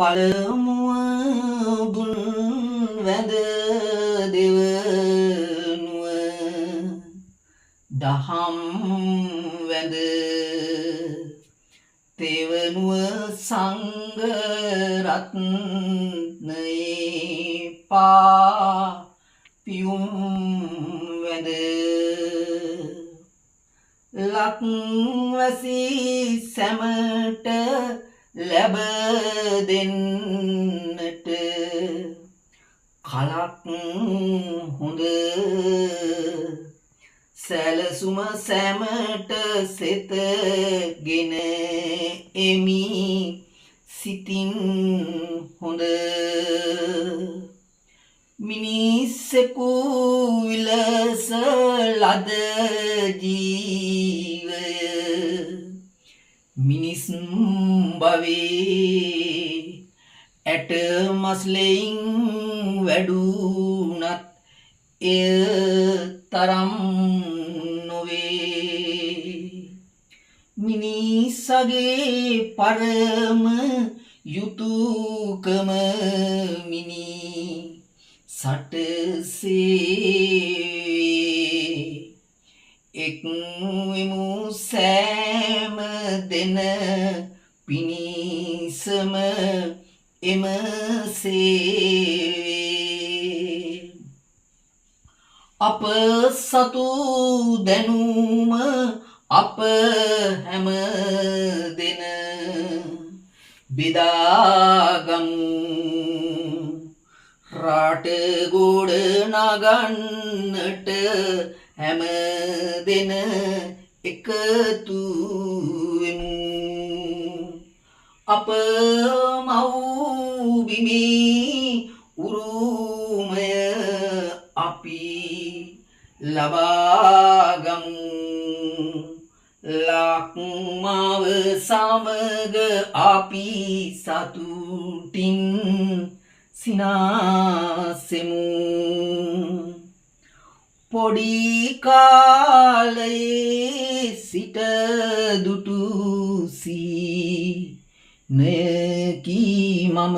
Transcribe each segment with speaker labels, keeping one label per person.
Speaker 1: පළමුව දුන් වැඳ දෙවනුව දහම් වැඳ තෙවනුව සංඝ රත්නයේ පා පියුම් වැඳ ලක්වැසි සැමට ලැබ දෙන්නට කලක් හොඳ සැලසුම සැමට සෙතගෙන එමි සිතින් හොඳ මිනිස්සෙකු විලස ලද ජීවය මිනිස් භවේ ඇට මස්ලෙයින් වැඩුණත් එය තරම් නොවේ මිනිසගේ පරම යුතුයකම මිනි සටසේ එක් වෙමු සෑම දෙන පිණිසම එම සේවේ අප සතු දැනුම අප හැම දෙන බෙදාගමු රට ගොඩ නගන්නට හැම දෙන එකතු වෙමු අප මව්බිමි උරුමය අපි ලබාගමු ලක්මාව සමග අපි සතුටින් සිනාසෙමු පොඩි කාලයේ සිට දුටු සීනයකි මම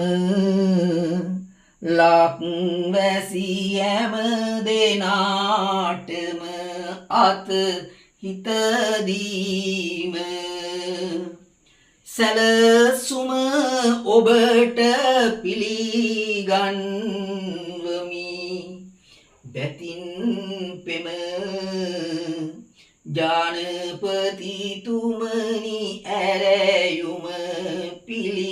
Speaker 1: ලක්වැසි හැම දෙනාටම අත හිතදීම සැලසුම ඔබට පිළිගන්වමි බැතින් පෙම ජානපතිතුමනි ඇරයුම පිළි